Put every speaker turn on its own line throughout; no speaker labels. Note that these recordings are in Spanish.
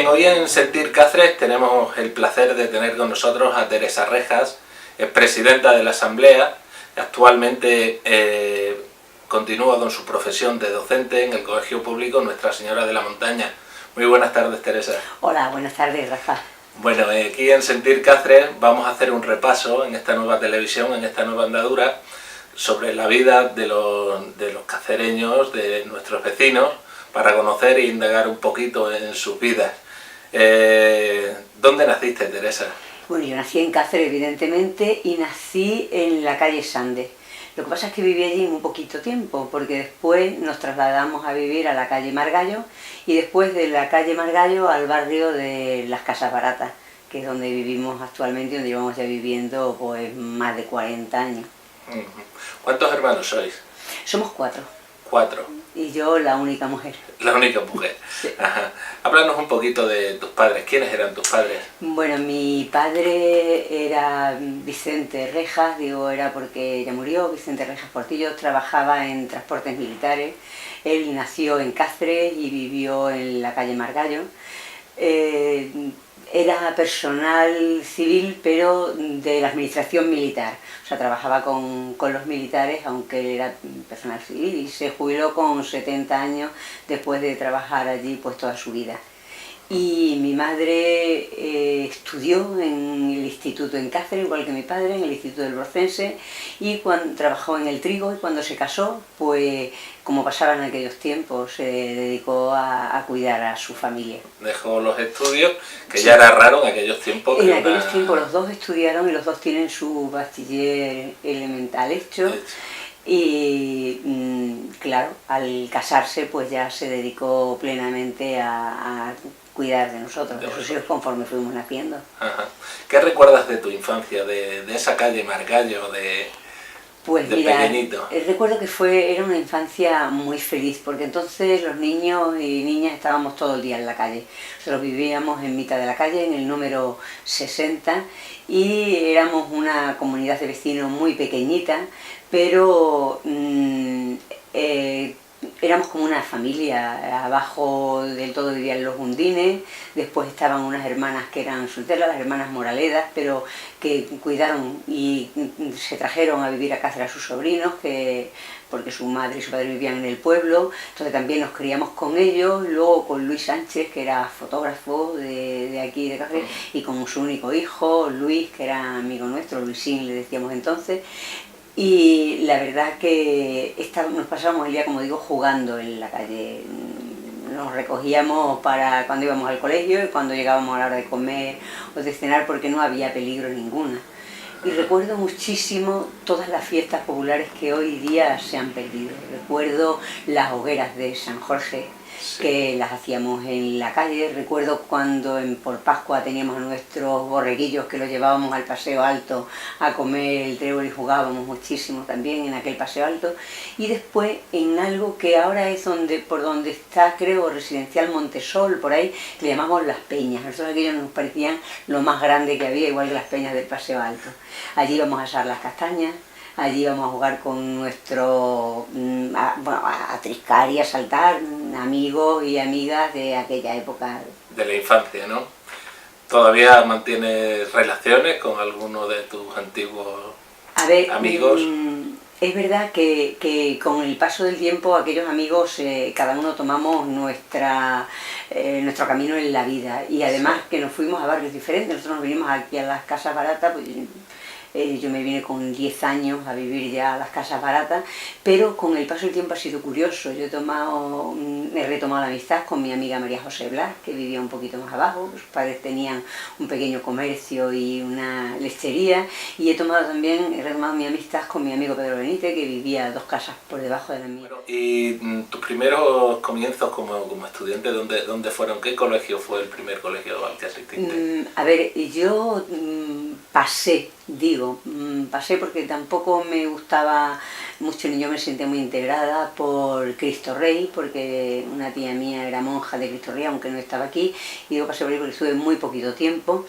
Bien, hoy en Sentir Cáceres tenemos el placer de tener con nosotros a Teresa Rejas, es presidenta de la Asamblea, actualmente continúa con su profesión de docente en el Colegio Público Nuestra Señora de la Montaña. Muy buenas tardes, Teresa.
Hola, buenas tardes, Rafa.
Bueno, aquí en Sentir Cáceres vamos a hacer un repaso en esta nueva televisión, en esta nueva andadura, sobre la vida de los cacereños, de nuestros vecinos, para conocer e indagar un poquito en sus vidas. ¿Dónde naciste, Teresa?
Bueno, yo nací en Cáceres, evidentemente, y nací en la calle Sande. Lo que pasa es que viví allí un poquito tiempo, porque después nos trasladamos a vivir a la calle Margallo, y después de la calle Margallo al barrio de las Casas Baratas, que es donde vivimos actualmente y donde llevamos ya viviendo pues más de 40 años.
¿Cuántos hermanos sois?
Somos 4.
4.
Y yo la única mujer.
La única mujer.
Sí.
Ajá. Háblanos un poquito de tus padres. ¿Quiénes eran tus padres?
Bueno, mi padre era Vicente Rejas, digo era porque ya murió, Vicente Rejas Portillo, trabajaba en transportes militares. Él nació en Cáceres y vivió en la calle Margallo. Era personal civil, pero de la administración militar. O sea, trabajaba con los militares, aunque él era personal civil, y se jubiló con 70 años después de trabajar allí pues toda su vida. Y mi madre estudió en el instituto en Cáceres, igual que mi padre, en el Instituto del Brocense, y cuando trabajó en el trigo, y cuando se casó, pues como pasaba en aquellos tiempos, se dedicó a cuidar a su familia.
Dejó los estudios, que sí, ya era raro en aquellos tiempos.
En aquellos tiempos los dos estudiaron y los dos tienen su bachiller elemental hecho. Y claro, al casarse pues ya se dedicó plenamente a cuidar de nosotros, de sus hijos, conforme fuimos naciendo.
Ajá. ¿Qué recuerdas de tu infancia, de esa calle Margallo,
pues
de
mira,
pequeñito?
Recuerdo que era una infancia muy feliz, porque entonces los niños y niñas estábamos todo el día en la calle. Nosotros vivíamos en mitad de la calle, en el número 60, y éramos una comunidad de vecinos muy pequeñita, pero éramos como una familia. Abajo del todo vivían los Undines, después estaban unas hermanas que eran solteras, las hermanas Moraledas, pero que cuidaron y se trajeron a vivir a Cáceres a sus sobrinos, porque su madre y su padre vivían en el pueblo, entonces también nos criamos con ellos, luego con Luis Sánchez, que era fotógrafo de aquí de Cáceres, y con su único hijo, Luis, que era amigo nuestro, Luisín le decíamos entonces. Y la verdad que nos pasábamos el día, como digo, jugando en la calle. Nos recogíamos para cuando íbamos al colegio y cuando llegábamos a la hora de comer o de cenar, porque no había peligro ninguna. Y recuerdo muchísimo todas las fiestas populares que hoy día se han perdido. Recuerdo las hogueras de San Jorge, sí, que las hacíamos en la calle. Recuerdo cuando por Pascua teníamos a nuestros borreguillos que los llevábamos al Paseo Alto a comer el trébol y jugábamos muchísimo también en aquel Paseo Alto. Y después en algo que ahora es por donde está, creo, Residencial Montesol, por ahí, le llamamos Las Peñas. Nosotros aquellos nos parecían lo más grande que había, igual que las peñas del Paseo Alto. Allí íbamos a asar las castañas, allí íbamos a jugar con a triscar y a saltar, amigos y amigas de aquella época.
De la infancia, ¿no? ¿Todavía mantienes relaciones con alguno de tus antiguos amigos?
Es verdad que con el paso del tiempo aquellos amigos, cada uno tomamos nuestro camino en la vida, y además sí, que nos fuimos a barrios diferentes. Nosotros nos vinimos aquí a las Casas Baratas, pues yo me vine con 10 años a vivir ya a las Casas Baratas, pero con el paso del tiempo ha sido curioso. Yo he retomado la amistad con mi amiga María José Blas, que vivía un poquito más abajo. Sus padres tenían un pequeño comercio y una lechería, y he retomado mi amistad con mi amigo Pedro Benítez, que vivía 2 casas por debajo de la mía.
¿Y tus primeros comienzos como estudiante, dónde fueron? ¿Qué colegio fue el primer colegio al que asististe?
A ver, yo pasé porque tampoco me gustaba mucho, ni yo me sentía muy integrada por Cristo Rey, porque una tía mía era monja de Cristo Rey, aunque no estaba aquí, y yo pasé por ahí porque estuve muy poquito tiempo.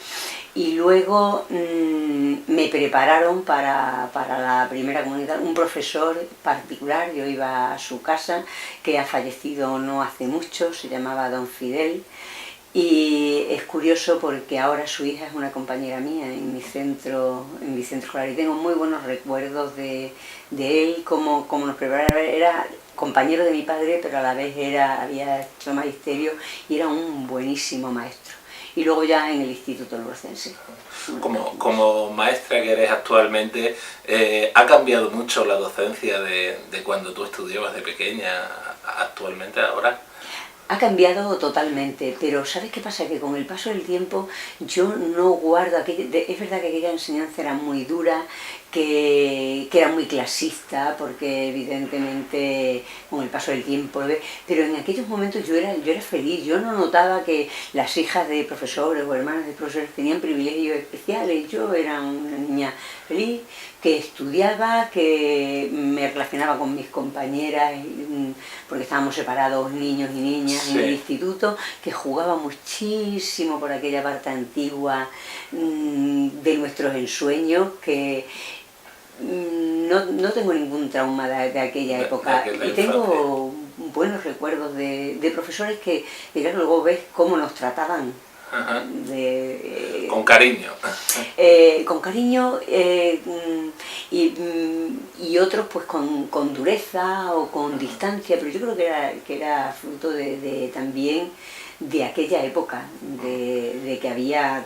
Y luego me prepararon para la primera comunidad, un profesor particular. Yo iba a su casa, que ha fallecido no hace mucho, se llamaba Don Fidel, Y es curioso porque ahora su hija es una compañera mía en mi centro escolar y tengo muy buenos recuerdos de él, como nos preparaba. Era compañero de mi padre, pero a la vez había hecho magisterio y era un buenísimo maestro. Y luego ya en el Instituto Lourcense.
Como maestra que eres actualmente, ¿ha cambiado mucho la docencia de cuando tú estudiabas de pequeña actualmente ahora?
Ha cambiado totalmente, pero ¿sabes qué pasa? Que con el paso del tiempo yo no guardo aquello. Es verdad que aquella enseñanza era muy dura, que era muy clasista, porque evidentemente con el paso del tiempo, pero en aquellos momentos yo era feliz. Yo no notaba que las hijas de profesores o hermanas de profesores tenían privilegios especiales. Yo era una niña feliz, que estudiaba, que me relacionaba con mis compañeras, porque estábamos separados niños y niñas en el instituto, que jugaba muchísimo por aquella parte antigua de nuestros ensueños, que no tengo ningún trauma de aquella época. Y tengo buenos recuerdos de profesores que claro, luego ves cómo nos trataban.
Con cariño.
Con cariño y otros pues con dureza o con distancia, pero yo creo que era fruto también de aquella época, de que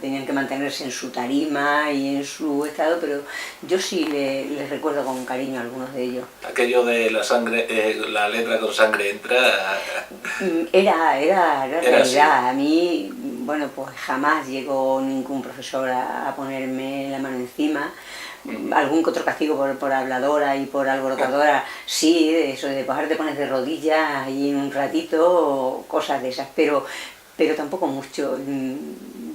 tenían que mantenerse en su tarima y en su estado, pero yo sí les recuerdo con cariño a algunos de ellos.
Aquello de la letra con sangre entra...
Era realidad.
Así.
A mí, bueno, pues jamás llegó ningún profesor a ponerme la mano encima. Algún que otro castigo por habladora y por alborotadora, sí, eso de te pones de rodillas ahí un ratito, cosas de esas, pero tampoco mucho.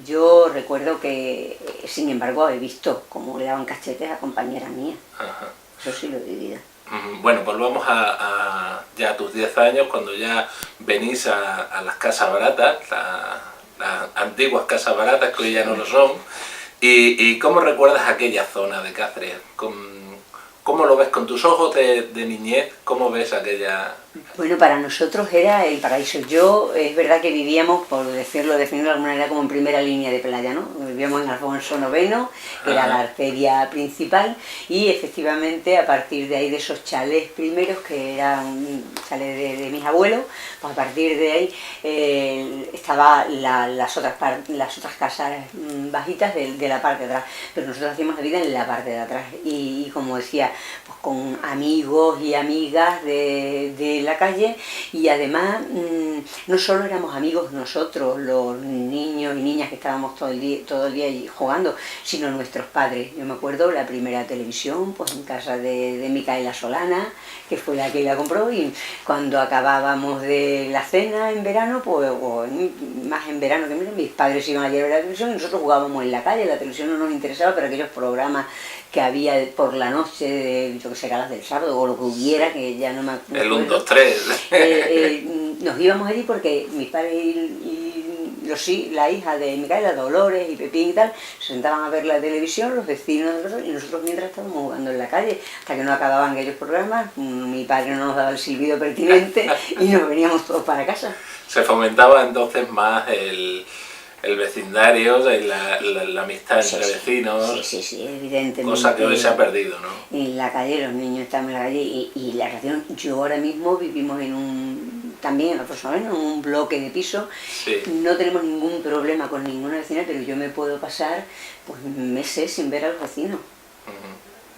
Yo recuerdo que, sin embargo, he visto cómo le daban cachetes a compañeras mías.
Ajá.
Eso sí lo he vivido.
Bueno, volvamos ya a tus 10 años, cuando ya venís a las casas baratas, las antiguas casas baratas que hoy ya no lo son. ¿Y cómo recuerdas aquella zona de Cáceres? ¿Cómo lo ves con tus ojos de niñez? ¿Cómo ves aquella...?
Bueno, para nosotros era el paraíso. Es verdad que vivíamos, por definirlo de alguna manera, como en primera línea de playa, ¿no? Vivíamos en Alfonso IX, que era la arteria principal, y efectivamente a partir de ahí, de esos chalés primeros, que eran chalés de mis abuelos, pues a partir de ahí estaban las otras casas bajitas de la parte de atrás, pero nosotros hacíamos la vida en la parte de atrás, y como decía, pues con amigos y amigas de la calle, y además no solo éramos amigos nosotros, los niños y niñas que estábamos todo el día jugando, sino nuestros padres. Yo me acuerdo la primera televisión pues en casa de Micaela Solana, que fue la que la compró, y cuando acabábamos de la cena en verano, pues más en verano que mis padres iban a llevar la televisión y nosotros jugábamos en la calle. La televisión no nos interesaba, pero aquellos programas que había por la noche, yo que sé, galas del sábado o lo que hubiera, que ya no me acuerdo.
El 1, 2, 3.
Nos íbamos allí porque mis padres y la hija de Micaela, Dolores y Pepín y tal, se sentaban a ver la televisión, los vecinos y nosotros mientras estábamos jugando en la calle, hasta que no acababan aquellos programas. Mi padre no nos daba el silbido pertinente y nos veníamos todos para casa.
Se fomentaba entonces más el vecindario, la amistad entre vecinos.
Sí, evidentemente.
Cosa que hoy se ha perdido, ¿no?
En la calle, los niños están en la calle y la relación. Yo ahora mismo vivimos también en Alfonso IX, en un bloque de piso.
Sí.
No tenemos ningún problema con ninguna vecina, pero yo me puedo pasar pues meses sin ver a los vecinos.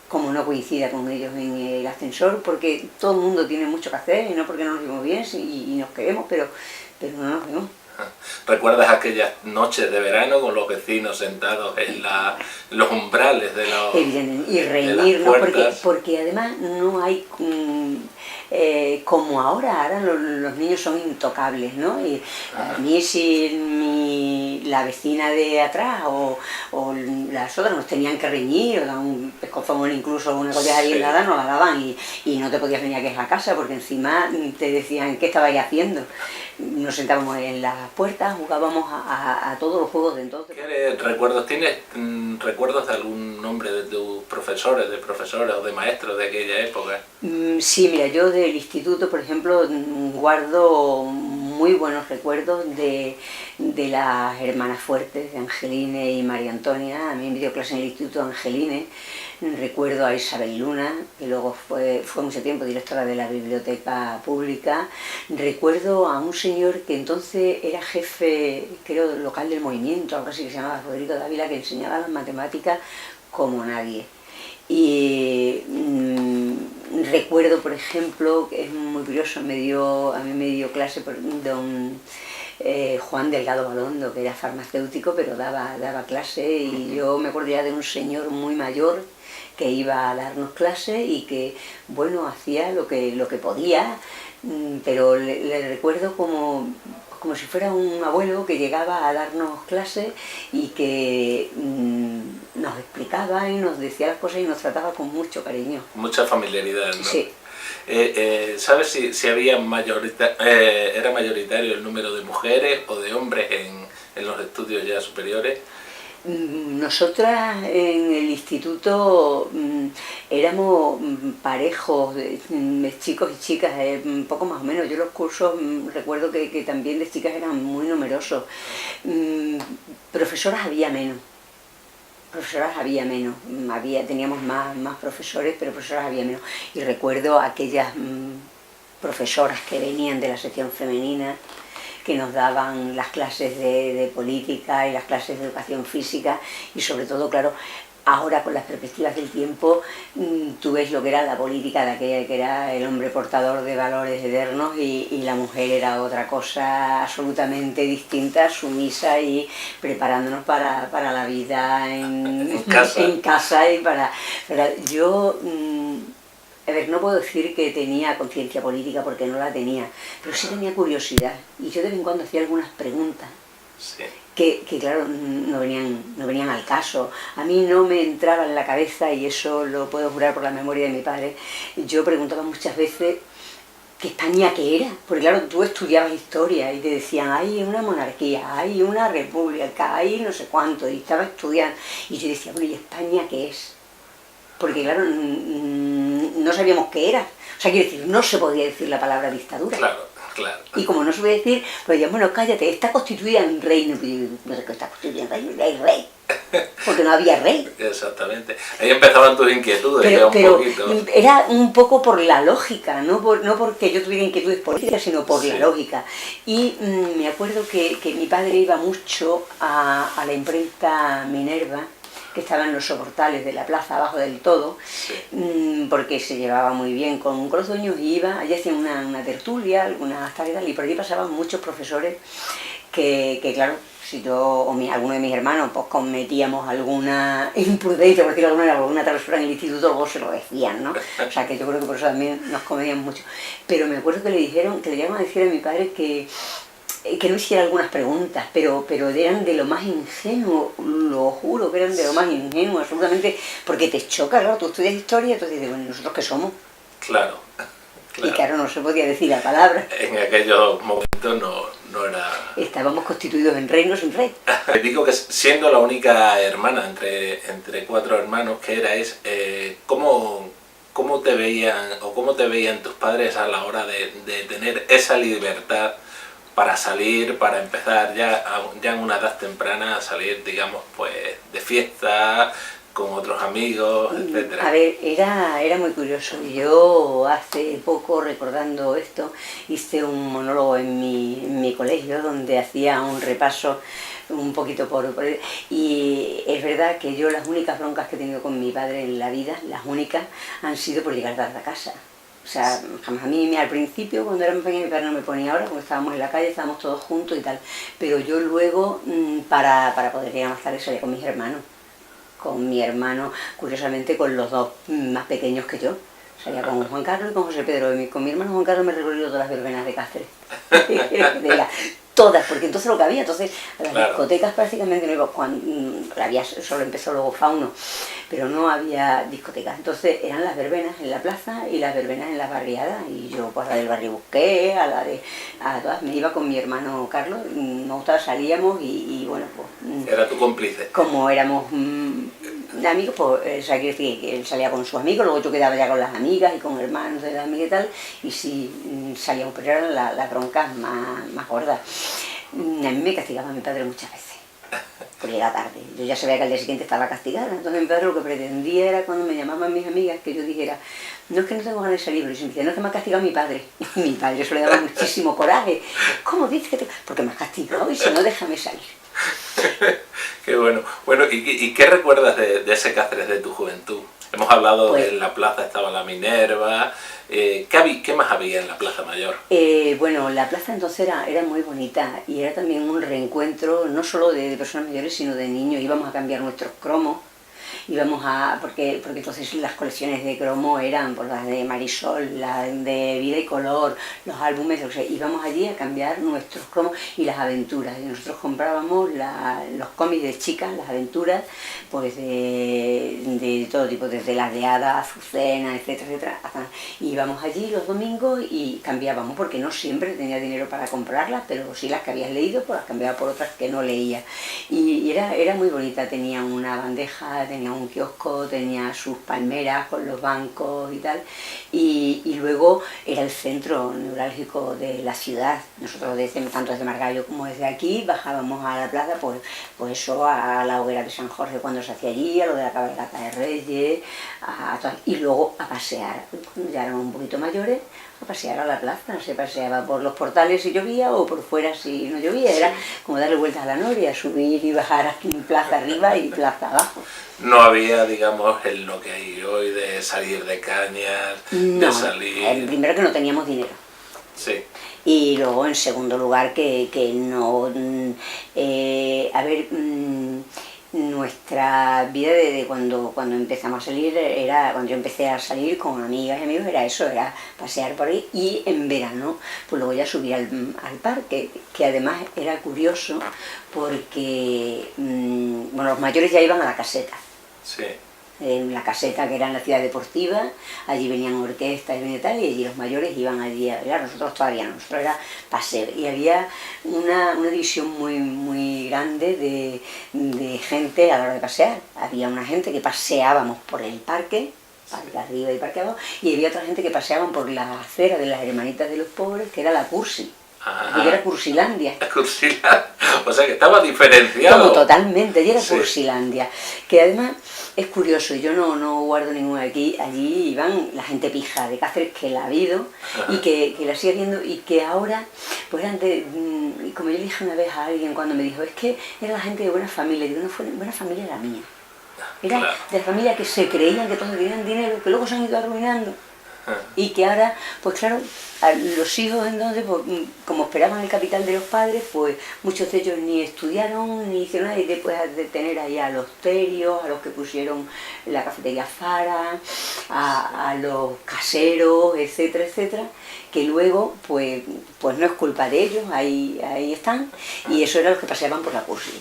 Como no coincida con ellos en el ascensor, porque todo el mundo tiene mucho que hacer, y no porque no nos vemos bien y nos queremos, pero no nos vemos.
¿Recuerdas aquellas noches de verano con los vecinos sentados en los umbrales de los
y reñirnos, porque además no hay como ahora los niños son intocables, ¿no? Y a mí si la vecina de atrás o las otras nos tenían que reñir o dar un pescozón incluso una colleja de helada, nos la daban y no te podías venir a quejar a casa porque encima te decían qué estabais haciendo. Nos sentábamos en las puertas, jugábamos a todos los juegos de entonces.
¿Qué recuerdos tienes? ¿Recuerdos de algún nombre de tus profesores o de maestros de aquella época?
Sí, mira, yo del instituto, por ejemplo, guardo muy buenos recuerdos de las hermanas fuertes, de Angeline y María Antonia. A mí me dio clase en el Instituto Angeline. Recuerdo a Isabel Luna, que luego fue mucho tiempo directora de la Biblioteca Pública. Recuerdo a un señor que entonces era jefe, creo, local del movimiento, algo así, que se llamaba Rodrigo Dávila, que enseñaba las matemáticas como nadie. Y recuerdo, por ejemplo, que es muy curioso, a mí me dio clase don Juan Delgado Balondo, que era farmacéutico, pero daba clase, y yo me acuerdo ya de un señor muy mayor que iba a darnos clase y que, bueno, hacía lo que podía, pero le recuerdo como si fuera un abuelo que llegaba a darnos clase y que nos explicaba y nos decía las cosas y nos trataba con mucho cariño.
Mucha familiaridad, ¿no?
Sí.
¿Sabes si había era mayoritario el número de mujeres o de hombres en los estudios ya superiores?
Nosotras en el instituto éramos parejos, chicos y chicas, un poco más o menos. Yo los cursos recuerdo que también de chicas eran muy numerosos. Profesoras había menos. Teníamos más profesores, pero profesoras había menos. Y recuerdo aquellas profesoras que venían de la sección femenina, que nos daban las clases de política y las clases de educación física, y sobre todo, claro, ahora con las perspectivas del tiempo, tú ves lo que era la política de aquella, que era el hombre portador de valores eternos y la mujer era otra cosa absolutamente distinta, sumisa y preparándonos para la vida en casa y para yo... A ver, no puedo decir que tenía conciencia política porque no la tenía, pero sí tenía curiosidad y yo de vez en cuando hacía algunas preguntas
sí,
que claro, no venían al caso. A mí no me entraba en la cabeza, y eso lo puedo jurar por la memoria de mi padre. Yo preguntaba muchas veces ¿que España qué era? Porque claro, tú estudiabas historia y te decían, hay una monarquía, hay una república, hay no sé cuánto, y estaba estudiando. Y yo decía, bueno, ¿y España qué es? Porque claro, no sabíamos qué era. O sea, quiero decir, no se podía decir la palabra dictadura.
Claro.
Y como no se podía decir, pues decían, bueno, cállate, está constituida en reino. No sé qué está constituida en reino, hay rey. Porque no había rey.
Exactamente. Ahí empezaban tus inquietudes,
pero
un poquito.
Era un poco por la lógica, no porque yo tuviera inquietudes políticas, sino por la lógica. Y me acuerdo que mi padre iba mucho a la imprenta Minerva, que estaba en los soportales de la plaza abajo del todo, porque se llevaba muy bien con los dueños, y iba, allí hacían una tertulia, algunas tardes, y por allí pasaban muchos profesores que claro, si yo o alguno de mis hermanos pues cometíamos alguna imprudencia, por decirlo de alguna travesura en el instituto, luego se lo decían, ¿no? O sea que yo creo que por eso también nos comedían mucho. Pero me acuerdo que le llegaron a decir a mi padre que no hiciera algunas preguntas, pero eran de lo más ingenuo, lo juro que eran de lo más ingenuo, absolutamente, porque te choca, claro, tú estudias historia, entonces dices, bueno, ¿nosotros qué somos?
Claro.
Y claro, no se podía decir la palabra.
En aquellos momentos no era...
Estábamos constituidos en reino sin rey.
Digo que siendo la única hermana entre 4 hermanos que erais, ¿cómo te veían tus padres a la hora de tener esa libertad para salir, para empezar ya en una edad temprana a salir, digamos, pues de fiesta, con otros amigos, etcétera?
A ver, era muy curioso. Yo hace poco, recordando esto, hice un monólogo en mi colegio donde hacía un repaso un poquito y es verdad que yo las únicas broncas que he tenido con mi padre en la vida, las únicas, han sido por llegar tarde a casa. O sea, jamás a mí al principio, cuando era pequeña, mi padre no me ponía ahora, porque estábamos en la calle, estábamos todos juntos y tal. Pero yo luego, para poder llegar más tarde, salía con mis hermanos. Con mi hermano, curiosamente, con los 2 más pequeños que yo. Salía con Juan Carlos y con José Pedro. Con mi hermano Juan Carlos me he recorrido todas las verbenas de Cáceres. Todas, porque entonces lo que había, entonces las discotecas prácticamente no iba, solo empezó luego Fauno, pero no había discotecas, entonces eran las verbenas en la plaza y las verbenas en las barriadas, y yo pues a la del barrio Busqué, a todas, me iba con mi hermano Carlos, nos gustaba, salíamos y bueno, pues...
Era tu cómplice.
Como éramos de amigos, pues, o sea, quiere decir que él salía con sus amigos, luego yo quedaba ya con las amigas y con hermanos de las amigas y tal, y sí, salíamos, pero eran las broncas más gordas. A mí me castigaba mi padre muchas veces, por llegar tarde. Yo ya sabía que al día siguiente estaba castigada, entonces mi padre lo que pretendía era, cuando me llamaban mis amigas, que yo dijera, no es que no tengo ganas de salir, pero yo me decía, no es que me ha castigado mi padre. Y mi padre, eso le daba muchísimo coraje. ¿Cómo dices que te...? Porque me has castigado y si no, déjame salir.
Qué bueno. Bueno, ¿y qué recuerdas de ese Cáceres de tu juventud? Hemos hablado
Pues,
de en la plaza estaba la Minerva. ¿Qué más había en la Plaza Mayor?
Bueno, la plaza entonces era muy bonita y era también un reencuentro no solo de personas mayores, sino de niños. Íbamos a cambiar nuestros cromos. Porque entonces las colecciones de cromo eran pues, las de Marisol, las de Vida y Color, los álbumes, o sea, íbamos allí a cambiar nuestros cromos y las aventuras. Y nosotros comprábamos los cómics de chicas, las aventuras, pues de todo tipo, desde las de Hada, Azucena, etcétera, etcétera. Y íbamos allí los domingos y cambiábamos, porque no siempre tenía dinero para comprarlas, pero sí las que habías leído, pues las cambiaba por otras que no leía. Y era muy bonita, tenía una bandeja, tenía un kiosco, tenía sus palmeras con los bancos y tal, y luego era el centro neurálgico de la ciudad. Nosotros tanto desde Margallo como desde aquí bajábamos a la plaza, pues eso, a la hoguera de San Jorge cuando se hacía allí, a lo de la cabalgata de Reyes, y luego a pasear, cuando ya éramos un poquito mayores, a pasear a la plaza. Se paseaba por los portales si llovía o por fuera si no llovía, era como darle vueltas a la noria, subir y bajar aquí en plaza arriba y plaza abajo.
No había, digamos, lo que hay hoy de salir de cañas,
No,
de salir...
primero que no teníamos dinero.
Sí.
Y luego, en segundo lugar, que no... nuestra vida de cuando empezamos a salir, cuando yo empecé a salir con amigas y amigos, era eso, era pasear por ahí, y en verano, pues luego ya subir al parque, que además era curioso porque, bueno, los mayores ya iban a la caseta.
Sí.
En la caseta, que era en la ciudad deportiva, allí venían orquestas y tal, y allí los mayores iban allí a bailar. Nosotros todavía no, nosotros era paseo, y había una división muy grande de gente a la hora de pasear. Había una gente que paseábamos por el parque arriba y parque abajo, y había otra gente que paseaban por la acera de las Hermanitas de los Pobres, que era la Cursi. Allí era Cursilandia.
Cursilandia. O sea que estaba diferenciado.
Como totalmente, allí era
Sí.
Cursilandia. Que además es curioso, yo no guardo ninguna aquí. Allí iban la gente pija de Cáceres, que la ha habido, y que la sigue habiendo, y que ahora, pues antes, como yo le dije una vez a alguien cuando me dijo, es que era la gente de buena familia, digo, no fue buena familia la mía. Era
Claro.
de familia que se creían que todos tenían dinero, que luego se han ido arruinando. Y que ahora, pues claro, a los hijos entonces, pues, como esperaban el capital de los padres, pues muchos de ellos ni estudiaron, ni hicieron nada, y después de tener ahí a los terios, a los que pusieron la cafetería Fara, a los caseros, etcétera, etcétera, que luego, pues no es culpa de ellos, ahí están, y eso era los que paseaban por la Cursi.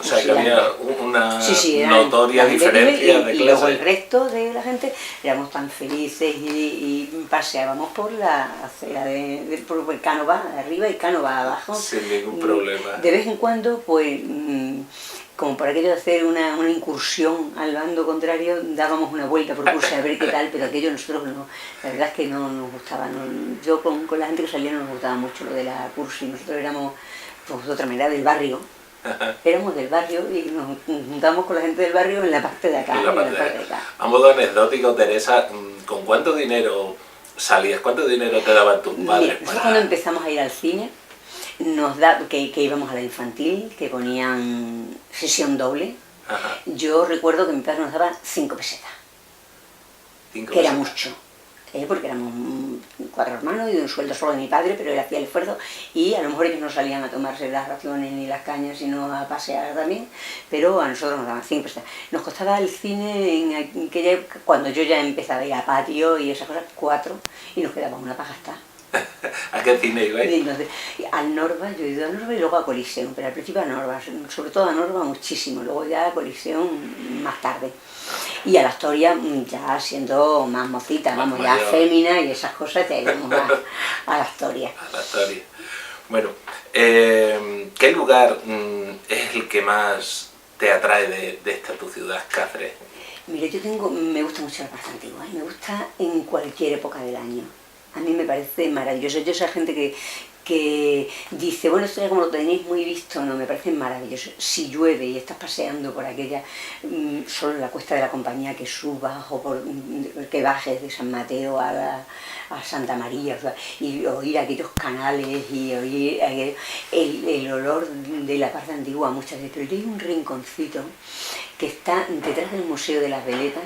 O sea que había una
eran
notoria
la gente
diferencia de
y luego
clase.
el resto de la gente éramos tan felices y paseábamos por la acera por el Cánova arriba y Cánova abajo.
Sin ningún problema.
De vez en cuando, pues, como por aquello de hacer una incursión al bando contrario, dábamos una vuelta por Cursi a ver qué tal, pero aquello nosotros no, la verdad es que no nos gustaba. Yo con la gente que salía no nos gustaba mucho lo de la Cursi. Nosotros éramos, pues, de otra manera, del barrio. Éramos del barrio y nos juntamos con la gente del barrio en la parte de acá.
En la parte de acá. A modo anecdótico, Teresa, ¿con cuánto dinero salías? ¿Cuánto dinero te daban tus padres?
Mira, nosotros cuando empezamos a ir al cine, que íbamos a la infantil, que ponían sesión doble,
Ajá.
yo recuerdo que mi padre nos daba 5 pesetas, que era mucho. Porque éramos 4 hermanos y de un sueldo solo de mi padre, pero él hacía el esfuerzo, y a lo mejor ellos no salían a tomarse las raciones ni las cañas, sino a pasear también, pero a nosotros nos daban 5 pesetas. Nos costaba el cine en aquella época, cuando yo ya empezaba a ir a patio y esas cosas, 4, y nos quedaba una para gastar.
¿A qué cine ibais?
Al Norba, yo he ido a Norba y luego a Coliseum, pero al principio a Norba, sobre todo a Norba muchísimo, luego ya a Coliseum más tarde. Y a la Astoria ya siendo más mocita,
Más
vamos,
mayor.
ya fémina y esas cosas, ya íbamos a la Astoria.
A la Astoria. Bueno, ¿qué lugar es el que más te atrae de esta tu ciudad, Cáceres?
Mira, me gusta mucho la Plaza Antigua, me gusta en cualquier época del año. A mí me parece maravilloso. Yo esa gente que dice, bueno, esto ya como lo tenéis muy visto, no, me parece maravilloso. Si llueve y estás paseando por aquella, solo la cuesta de la Compañía, que subas o que bajes de San Mateo a Santa María, o sea, y oír aquellos canales y oír el olor de la Plaza Antigua muchas veces. Pero hay un rinconcito que está detrás del Museo de las Veletas,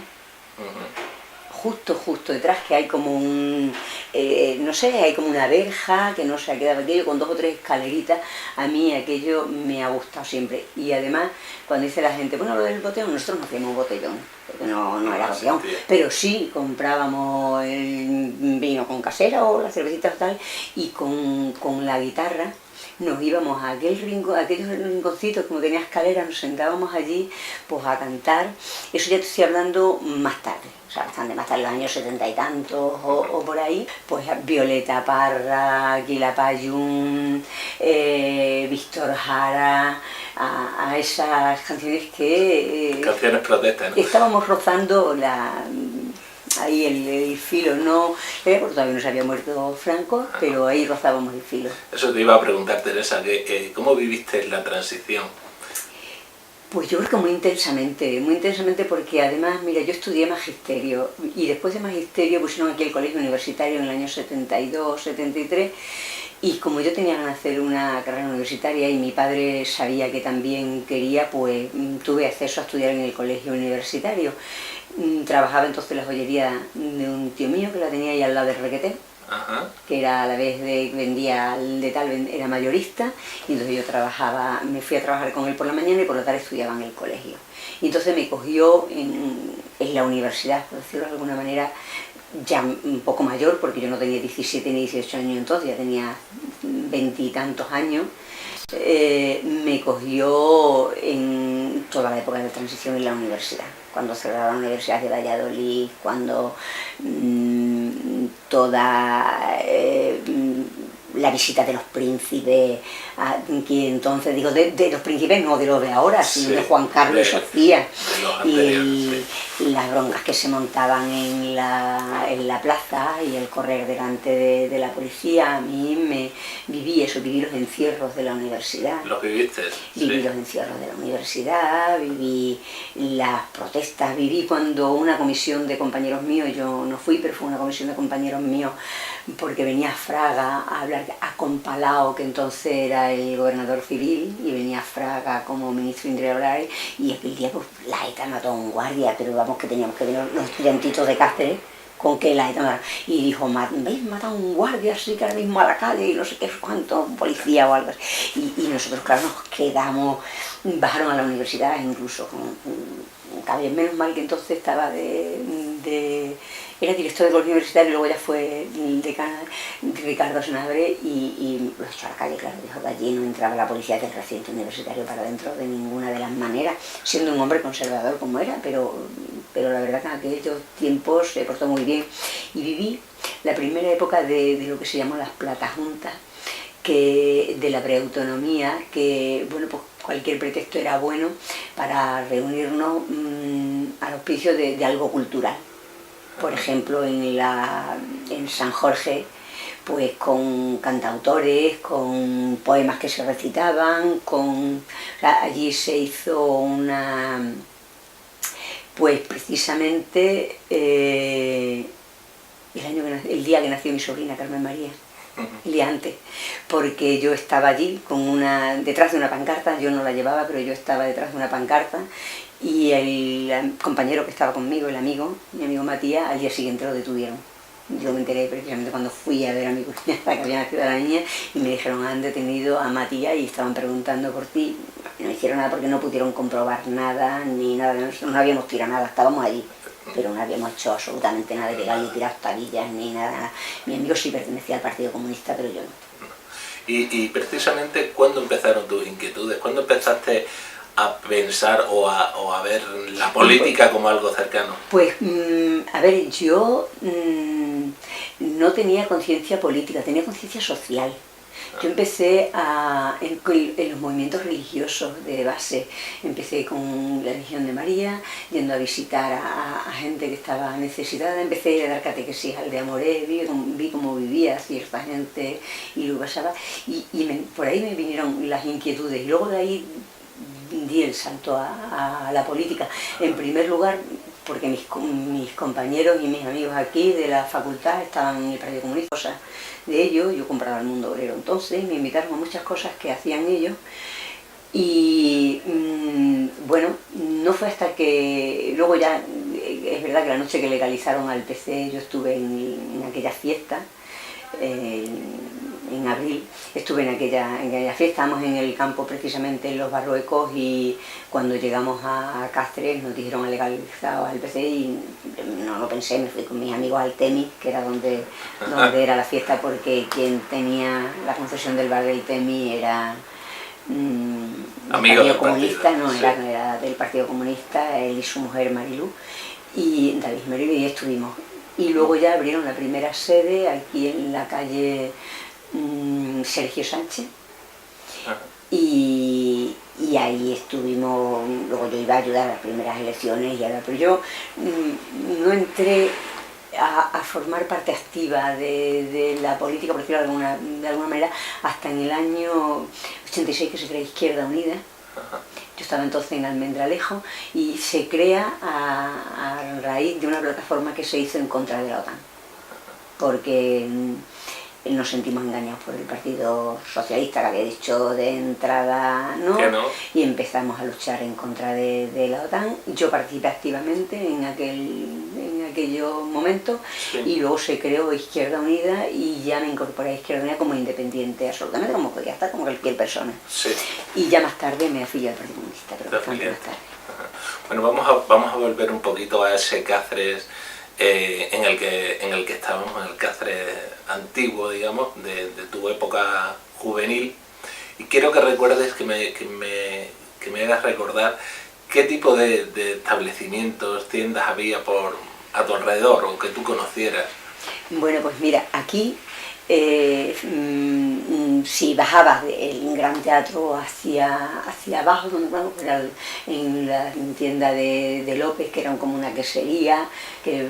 justo detrás, que hay como no sé, hay como una verja que no se ha quedado aquello, con 2 o 3 escaleritas. A mí aquello me ha gustado siempre. Y además, cuando dice la gente, bueno, lo del botellón, nosotros no hacíamos botellón, porque no era botellón, pero sí comprábamos el vino con casera o la cervecita tal, y con la guitarra nos íbamos a aquellos rinconcitos, como tenía escaleras, nos sentábamos allí pues a cantar. Eso ya te estoy hablando más tarde, o sea, bastante más tarde, los años 70 y tantos o por ahí. Pues Violeta Parra, Quilapayún, Víctor Jara, a esas canciones que...
canciones protestas, ¿no?
Estábamos rozando ahí el filo, no, porque todavía no se había muerto Franco, pero ahí rozábamos el filo.
Eso te iba a preguntar, Teresa, ¿cómo viviste la transición?
Pues yo creo que muy intensamente, porque además, mira, yo estudié magisterio y después de magisterio pusieron aquí el colegio universitario en el año 72, 73, y como yo tenía ganas de hacer una carrera universitaria y mi padre sabía que también quería, pues tuve acceso a estudiar en el colegio universitario. Trabajaba entonces en la joyería de un tío mío que la tenía ahí al lado del Requeté, que era a la vez vendía de tal, era mayorista, y entonces me fui a trabajar con él por la mañana y por la tarde estudiaba en el colegio. Y entonces me cogió en la universidad, por decirlo de alguna manera, ya un poco mayor, porque yo no tenía 17 ni 18 años entonces, ya tenía 20 y tantos años. Me cogió en toda la época de transición en la universidad, cuando cerraron la Universidad de Valladolid, cuando toda la visita de los príncipes, que entonces digo, de los príncipes no de los de ahora, sino de Juan Carlos y Sofía, y las broncas que se montaban en la plaza y el correr delante de la policía. A mí viví los encierros de la universidad.
¿Los viviste?
Viví los encierros de la universidad, viví las protestas, viví cuando una comisión de compañeros míos, yo no fui, pero fue una comisión de compañeros míos, porque venía Fraga a hablar a Compalao, que entonces era el gobernador civil, y venía Fraga como ministro interior, y aquel día pues la ETA mató a un guardia, pero vamos, que teníamos que venir los estudiantitos de Cáceres con que la ETA, y dijo, ¿veis? Matado a un guardia así que ahora mismo a la calle y no sé qué, cuánto, un policía o algo así. Y nosotros, claro, nos quedamos, bajaron a la universidad incluso con menos mal que entonces estaba era director del colegio universitario y luego ya fue decana, Ricardo Senabre, y lo echó a la calle, claro, dijo que allí no entraba la policía del recinto universitario para adentro de ninguna de las maneras, siendo un hombre conservador como era, pero la verdad que en aquellos tiempos se portó muy bien. Y viví la primera época de lo que se llamó las platajuntas, de la preautonomía, que bueno, pues cualquier pretexto era bueno para reunirnos al auspicio de algo cultural. Por ejemplo, en San Jorge, pues con cantautores, con poemas que se recitaban, allí se hizo pues precisamente el día que nació mi sobrina Carmen María, el día antes, porque yo estaba allí detrás de una pancarta, yo no la llevaba, pero yo estaba detrás de una pancarta, y el compañero que estaba conmigo, mi amigo Matías, al día siguiente lo detuvieron. Yo me enteré precisamente cuando fui a ver a mi cuñada, que había nacido la niña, y me dijeron, han detenido a Matías y estaban preguntando por ti. No hicieron nada porque no pudieron comprobar nada, ni nada, nosotros no habíamos tirado nada, estábamos allí, pero no habíamos hecho absolutamente nada de pegar ni tirar tabillas ni nada. Mi amigo sí pertenecía al Partido Comunista, pero yo no.
Y precisamente, ¿cuándo empezaron tus inquietudes? ¿Cuándo empezaste a pensar o a ver la política como algo cercano?
Pues, a ver, yo no tenía conciencia política, tenía conciencia social. Yo empecé en los movimientos religiosos de base. Empecé con la Legión de María, yendo a visitar a gente que estaba necesitada. Empecé a dar catequesis al de Amoré, vi cómo vivía cierta gente y lo pasaba. Por ahí me vinieron las inquietudes. Y luego de ahí di el salto a la política. En primer lugar, porque mis compañeros y mis amigos aquí de la facultad estaban en el Partido Comunista. Cosas de ellos, yo compraba el Mundo Obrero, entonces me invitaron a muchas cosas que hacían ellos y bueno, no fue hasta que luego ya, es verdad que la noche que legalizaron al PC yo estuve en aquella fiesta, en abril, estuve en aquella fiesta, estábamos en el campo precisamente en los Barruecos y cuando llegamos a Cáceres nos dijeron legalizado al PC y no lo pensé, me fui con mis amigos al Temis, que era donde era la fiesta, porque quien tenía la concesión del bar del Temis era del Partido Comunista, no, sí. Era del Partido Comunista, él y su mujer Marilú, y David Marilú, y estuvimos. Y luego ya abrieron la primera sede aquí en la calle Sergio Sánchez y ahí estuvimos. Luego yo iba a ayudar a las primeras elecciones pero yo no entré a formar parte activa de la política, por decirlo de alguna manera, hasta en el año 86, que se crea Izquierda Unida. Yo estaba entonces en Almendralejo y se crea a raíz de una plataforma que se hizo en contra de la OTAN, porque nos sentimos engañados por el Partido Socialista, que había dicho de entrada no, y empezamos a luchar en contra de la OTAN. Yo participé activamente en aquellos momentos, sí. Y luego se creó Izquierda Unida y ya me incorporé a Izquierda Unida como independiente, absolutamente, como podía estar como cualquier persona. Sí. Y ya más tarde me afilié al Partido Comunista, pero bastante más tarde.
Bueno, vamos a volver un poquito a ese Cáceres en el que estábamos, en el Cáceres antiguo, digamos, de tu época juvenil, y quiero que recuerdes, que me hagas recordar qué tipo de establecimientos, tiendas había a tu alrededor o que tú conocieras.
Bueno, pues mira, aquí si bajabas del Gran Teatro hacia abajo, donde era en la tienda de López, que era como una quesería, que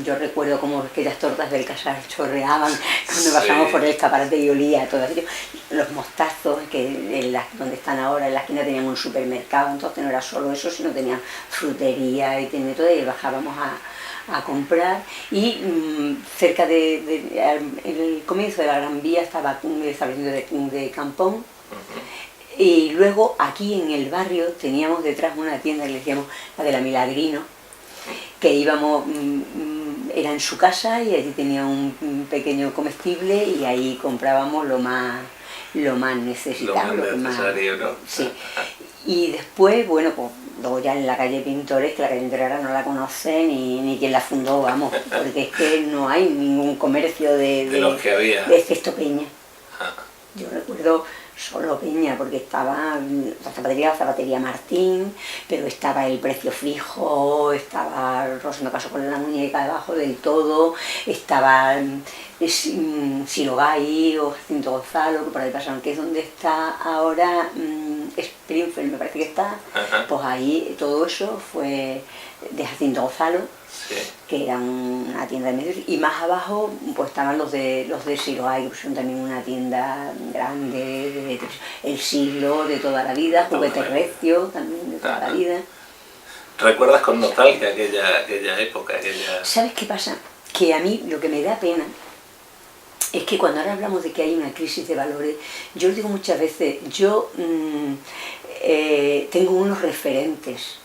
yo recuerdo como aquellas tortas del Casar chorreaban cuando pasamos por el escaparate y olía todo aquello. Los mostazos, que donde están ahora, en la esquina tenían un supermercado, entonces no era solo eso, sino tenían frutería y tenía todo, y bajábamos a comprar, y cerca en el comienzo de la Gran Vía estaba un establecimiento de Campón, y luego aquí en el barrio teníamos detrás una tienda que le decíamos la de la Milagrino, que íbamos, era en su casa y allí tenía un pequeño comestible y ahí comprábamos lo más necesitado.
Lo más necesario, ¿no?
Sí. Y después, bueno, pues luego ya en la calle Pintores, que la calle Pintores ahora no la conoce ni quien la fundó, vamos, porque es que no hay ningún comercio de
los que había.
De Cesto Peña. Yo recuerdo solo Peña, porque estaba la zapatería Martín, pero estaba el Precio Fijo, estaba Rosendo Caso con la muñeca debajo del todo, estaba Silogay o Jacinto Gonzalo, que por ahí pasaron, que es donde está ahora Springfield, me parece que está. Pues ahí todo eso fue de Jacinto Gonzalo, sí. Que era una tienda de medios, y más abajo pues estaban los de Silogay, que pusieron también una tienda grande, El Siglo, de toda la vida, Juguete Recio, también de toda la vida.
¿Recuerdas con nostalgia aquella época?
¿Sabes qué pasa? Que a mí lo que me da pena es que cuando ahora hablamos de que hay una crisis de valores, yo lo digo muchas veces, yo tengo unos referentes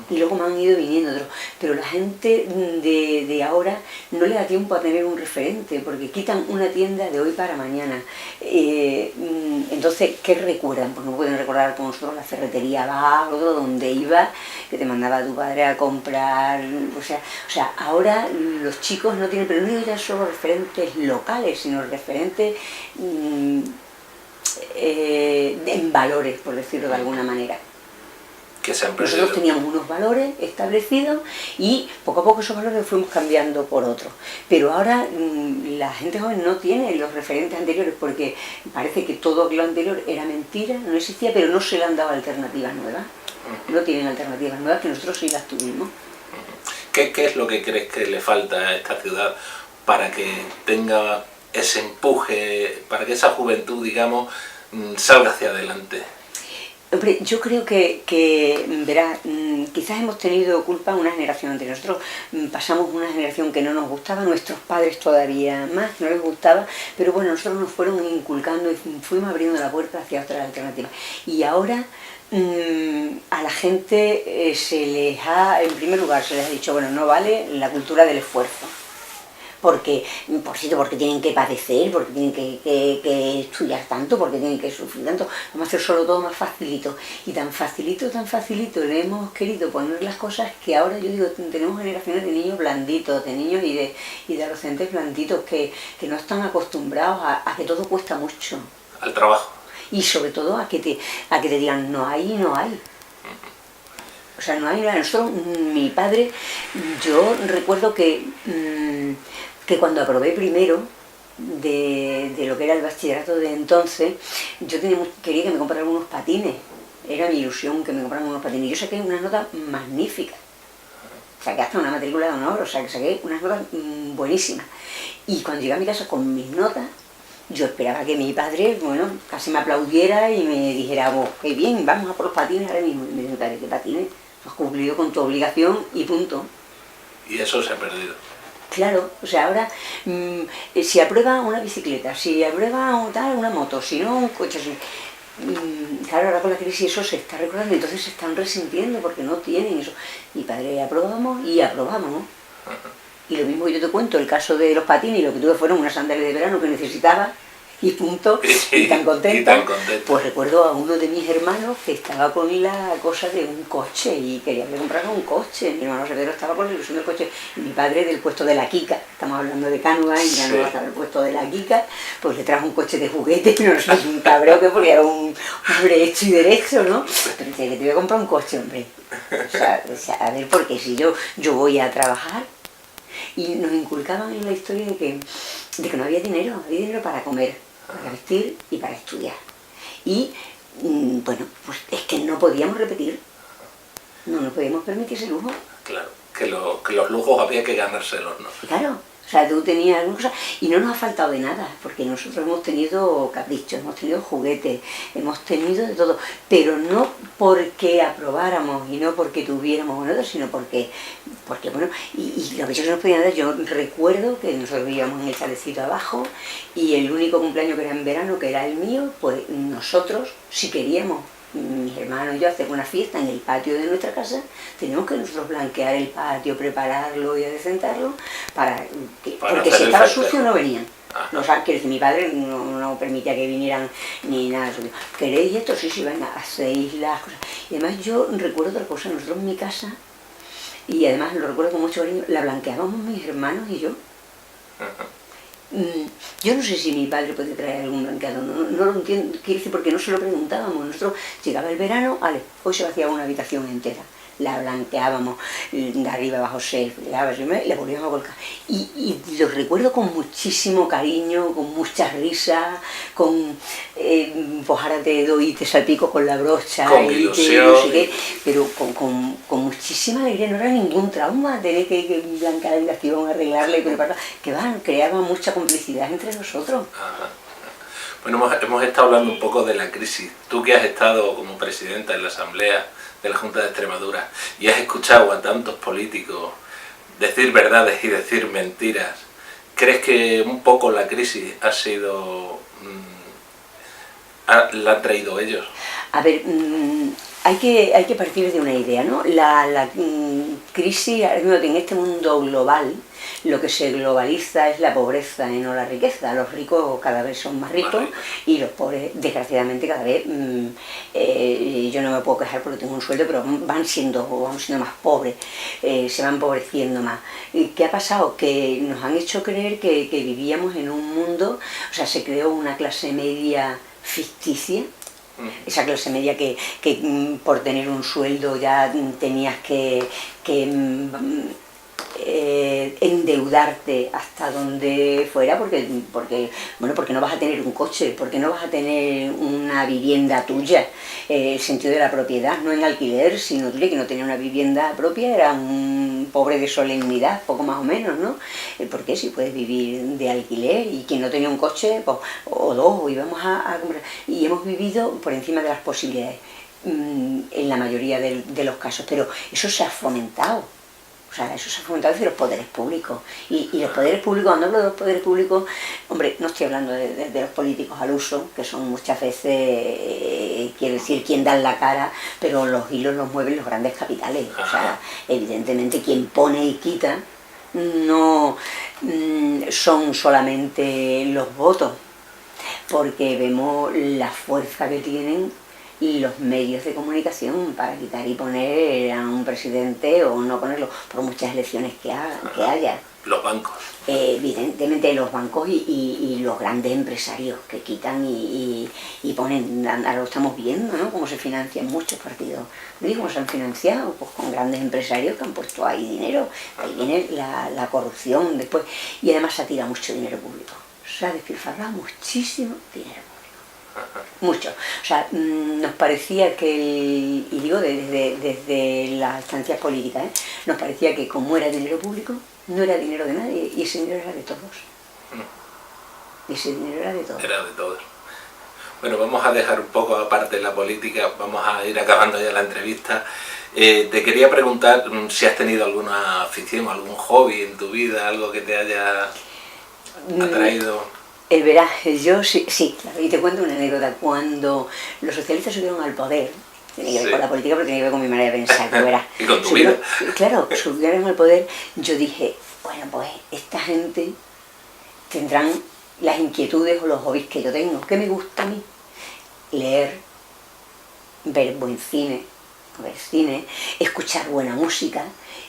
y luego me han ido viniendo otros, pero la gente de ahora no le da tiempo a tener un referente, porque quitan una tienda de hoy para mañana. Entonces, ¿qué recuerdan? Pues no pueden recordar con nosotros la ferretería Vago, donde iba, que te mandaba tu padre a comprar, o sea, ahora los chicos no tienen, pero no digo ya solo referentes locales, sino referentes en valores, por decirlo de alguna manera.
que se han perdido.
Nosotros teníamos unos valores establecidos y poco a poco esos valores los fuimos cambiando por otros. Pero ahora la gente joven no tiene los referentes anteriores porque parece que todo lo anterior era mentira, no existía, pero no se le han dado alternativas nuevas. No tienen alternativas nuevas, que nosotros sí las tuvimos.
¿Qué es lo que crees que le falta a esta ciudad para que tenga ese empuje, para que esa juventud, digamos, salga hacia adelante?
Hombre, yo creo que verá, quizás hemos tenido culpa una generación anterior. Nosotros pasamos una generación que no nos gustaba, nuestros padres todavía más, no les gustaba, pero bueno, nosotros nos fueron inculcando y fuimos abriendo la puerta hacia otras alternativas. Y ahora a la gente se les ha, en primer lugar, se les ha dicho, bueno, no vale la cultura del esfuerzo. Porque tienen que padecer, porque tienen que estudiar tanto, porque tienen que sufrir tanto, vamos a hacer solo todo más facilito. Y tan facilito le hemos querido poner las cosas que ahora yo digo, tenemos generaciones de niños blanditos, de niños y de adolescentes blanditos que no están acostumbrados a que todo cuesta mucho.
Al trabajo.
Y sobre todo a que te digan no hay. O sea, no hay nada. Nosotros, mi padre, yo recuerdo que cuando aprobé primero de lo que era el bachillerato de entonces, yo quería que me compraran unos patines. Era mi ilusión que me compraran unos patines. Yo saqué unas notas magníficas. Saqué hasta una matrícula de honor, o sea, que saqué unas notas buenísimas. Y cuando llegué a mi casa con mis notas, yo esperaba que mi padre, bueno, casi me aplaudiera y me dijera, oh, qué bien, vamos a por los patines ahora mismo. Y me dijo, ¿qué patines? Has cumplido con tu obligación y punto.
Y eso se ha perdido.
Claro, o sea, ahora si aprueba una bicicleta, si aprueba una moto, si no un coche, claro, ahora con la crisis eso se está recordando, entonces se están resintiendo porque no tienen eso. Mi padre aprobamos y aprobamos. Y lo mismo que yo te cuento, el caso de los patines, lo que tuve fueron unas sandalias de verano que necesitaba y punto, y tan contenta. Pues recuerdo a uno de mis hermanos que estaba con la cosa de un coche y quería que le comprara un coche. Mi hermano Severo estaba con la ilusión del coche y mi padre del puesto de la Kika, estamos hablando de Cánova, y Cánova estaba el puesto de la Kika, pues le trajo un coche de juguete y no sé, un cabreo que porque era un hombre hecho y derecho, ¿no? Pero dice que te voy a comprar un coche, hombre. O sea, a ver, porque si yo voy a trabajar. Y nos inculcaban en la historia de que no había dinero para comer, para vestir y para estudiar. Y bueno, pues es que no podíamos repetir, no nos podíamos permitir ese lujo.
Claro, que los lujos había que ganárselos, ¿no?
Claro, o sea, tú tenías alguna cosa y no nos ha faltado de nada, porque nosotros hemos tenido caprichos, hemos tenido juguetes, hemos tenido de todo, pero no porque aprobáramos y no porque tuviéramos nada, sino porque bueno, y lo que ellos nos podían dar, yo recuerdo que nosotros vivíamos en el chalecito abajo y el único cumpleaños que era en verano, que era el mío, pues nosotros, si queríamos, mis hermanos y yo, hacer una fiesta en el patio de nuestra casa, teníamos que nosotros blanquear el patio, prepararlo y adecentarlo porque si estaba sucio no venían. O sea, que mi padre no permitía que vinieran ni nada de eso. ¿Queréis esto? Sí, venga, hacéis las cosas. Y además yo recuerdo otra cosa, nosotros en mi casa, y además lo recuerdo con mucho cariño, la blanqueábamos mis hermanos y yo. Yo no sé si mi padre puede traer algún blanqueado, no lo entiendo, quiere decir porque no se lo preguntábamos. Nosotros llegaba el verano, vale, hoy se vaciaba una habitación entera, la blanqueábamos de arriba abajo, se llegaba y la volvíamos a volcar. Y lo recuerdo con muchísimo cariño, con muchas risas, con pues ahora te doy y te salpico con la brocha,
con
y
ilusión,
no sé qué, pero con muchísima alegría, no era ningún trauma tener que blanquear la habitación, arreglarla y prepararla, que creaba mucha complicidad entre nosotros.
Ajá. Bueno, hemos estado hablando un poco de la crisis. Tú que has estado como presidenta en la Asamblea de la Junta de Extremadura y has escuchado a tantos políticos decir verdades y decir mentiras, ¿crees que un poco la crisis ha sido la han traído ellos?
A ver, hay que partir de una idea, ¿no? La crisis en este mundo global, lo que se globaliza es la pobreza y no la riqueza. Los ricos cada vez son más ricos y los pobres, desgraciadamente, cada vez, yo no me puedo quejar porque tengo un sueldo, pero vamos siendo más pobres, se van empobreciendo más. ¿Qué ha pasado? Que nos han hecho creer que vivíamos en un mundo, o sea, se creó una clase media ficticia, Esa clase media que por tener un sueldo ya tenías que endeudarte hasta donde fuera porque no vas a tener un coche, porque no vas a tener una vivienda tuya, el sentido de la propiedad, no en alquiler, sino tuya, que no tenía una vivienda propia, era un pobre de solemnidad, poco más o menos, ¿no? Porque si puedes vivir de alquiler, y quien no tenía un coche, pues, o dos, íbamos a comprar, y hemos vivido por encima de las posibilidades, en la mayoría de los casos, pero eso se ha fomentado. O sea, eso se ha fomentado desde los poderes públicos. Y los poderes públicos, cuando hablo de los poderes públicos, hombre, no estoy hablando de los políticos al uso, que son muchas veces, quiero decir, quien dan la cara, pero los hilos los mueven los grandes capitales. O sea, evidentemente quien pone y quita no son solamente los votos, porque vemos la fuerza que tienen y los medios de comunicación para quitar y poner a un presidente o no ponerlo, por muchas elecciones que haya.
Los bancos.
Evidentemente los bancos y los grandes empresarios que quitan y ponen, ahora lo estamos viendo, ¿no? Cómo se financian muchos partidos. ¿Y cómo se han financiado? Pues con grandes empresarios que han puesto ahí dinero. Ahí viene la corrupción después. Y además se tira mucho dinero público. Se ha despilfarrado muchísimo dinero. Mucho. O sea, nos parecía que, y digo desde las instancias políticas, nos parecía que como era dinero público, no era dinero de nadie, y ese dinero era de todos. Y ese dinero era de todos.
Era de todos. Bueno, vamos a dejar un poco aparte la política, vamos a ir acabando ya la entrevista. Te quería preguntar si has tenido alguna afición, algún hobby en tu vida, algo que te haya atraído.
Verás, yo sí, claro, y te cuento una anécdota. Cuando los socialistas subieron al poder, tiene que ver con la política, pero tiene que ver con mi manera de pensar, que verás.
Y con tu vida.
Claro, subieron al poder, yo dije, bueno, pues esta gente tendrán las inquietudes o los hobbies que yo tengo. ¿Qué me gusta a mí? Leer, ver buen cine, escuchar buena música,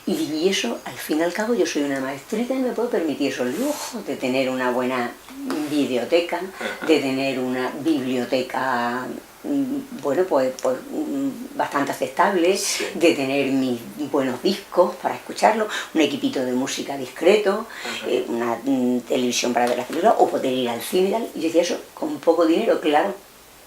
y eso, al fin y al cabo, yo soy una maestrita y me puedo permitir esos lujos de tener una buena biblioteca, de tener una biblioteca, bueno, pues bastante aceptable, sí, de tener mis buenos discos para escucharlo, un equipito de música discreto, una televisión para ver las películas, o poder ir al cine y tal. Y yo decía, eso con poco dinero, claro,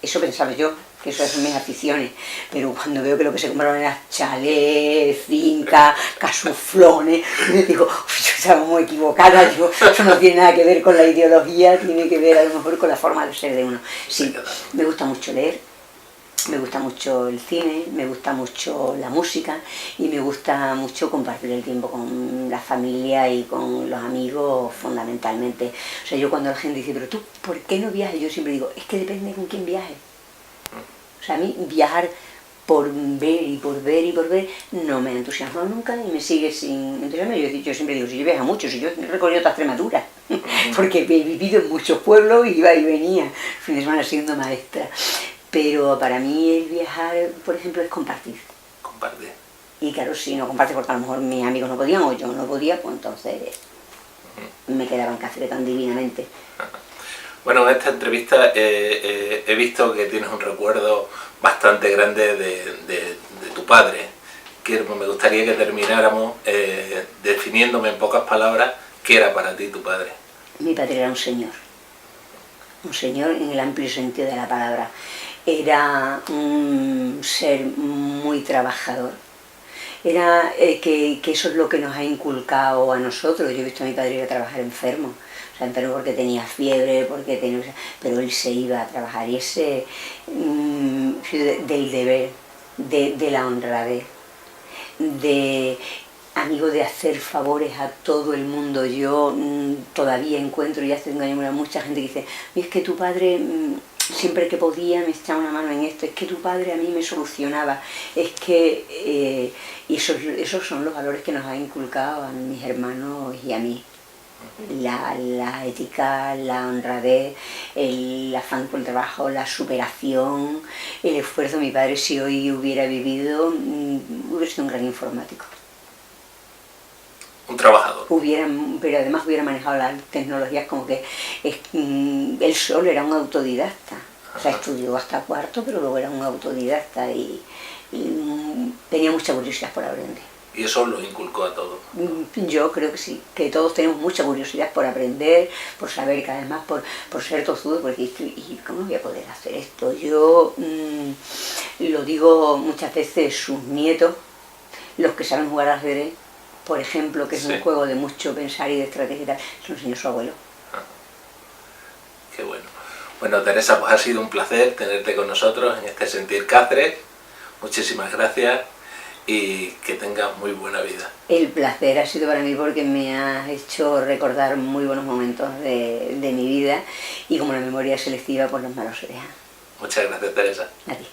eso pensaba yo, que eso son mis aficiones, pero cuando veo que lo que se compraron era chalés, fincas, casuflones, me digo, yo estaba muy equivocada, eso no tiene nada que ver con la ideología, tiene que ver a lo mejor con la forma de ser de uno. Sí, me gusta mucho leer, me gusta mucho el cine, me gusta mucho la música y me gusta mucho compartir el tiempo con la familia y con los amigos, fundamentalmente. O sea, yo cuando la gente dice, pero tú, ¿por qué no viajas? Yo siempre digo, es que depende con quién viajes. O sea, a mí viajar por ver y por ver y por ver no me ha entusiasmado nunca y me sigue sin entusiasmar. Yo siempre digo, si yo viajo mucho, si yo he recorrido toda Extremadura, porque he vivido en muchos pueblos y iba y venía, fin de semana siendo maestra. Pero para mí el viajar, por ejemplo, es compartir.
Compartir.
Y claro, si no compartes porque a lo mejor mis amigos no podían o yo no podía, pues entonces me quedaba en Cáceres tan divinamente.
Bueno, en esta entrevista he visto que tienes un recuerdo bastante grande de tu padre. Me gustaría que termináramos definiéndome en pocas palabras qué era para ti tu padre.
Mi padre era un señor en el amplio sentido de la palabra. Era un ser muy trabajador. Era que eso es lo que nos ha inculcado a nosotros. Yo he visto a mi padre ir a trabajar enfermo. O sea, enfermo porque tenía fiebre, pero él se iba a trabajar. Y ese del deber, de la honradez, de amigo de hacer favores a todo el mundo. Yo todavía encuentro, y hace un año, mucha gente que dice, es que tu padre siempre que podía me echaba una mano en esto, es que tu padre a mí me solucionaba, es que esos son los valores que nos ha inculcado a mis hermanos y a mí. La ética, la honradez, el afán por el trabajo, la superación, el esfuerzo. Mi padre, si hoy hubiera vivido, hubiera sido un gran informático.
Un trabajador.
Pero además hubiera manejado las tecnologías como que él solo era un autodidacta. O sea, estudió hasta cuarto, pero luego era un autodidacta y tenía mucha curiosidad por aprender.
Y eso lo inculcó a todos.
Yo creo que sí, que todos tenemos mucha curiosidad por aprender, por saber, que además por ser tozudo, porque ¿y cómo voy a poder hacer esto? Yo lo digo muchas veces, sus nietos, los que saben jugar al ajedrez, por ejemplo, que es un juego de mucho pensar y de estrategia y tal, se lo enseñó su abuelo.
Qué bueno. Bueno, Teresa, pues ha sido un placer tenerte con nosotros en este Sentir Cáceres. Muchísimas gracias y que tengas muy buena vida.
El placer ha sido para mí porque me has hecho recordar muy buenos momentos de mi vida y como la memoria es selectiva, pues los malos se dejan.
Muchas gracias, Teresa.
A ti.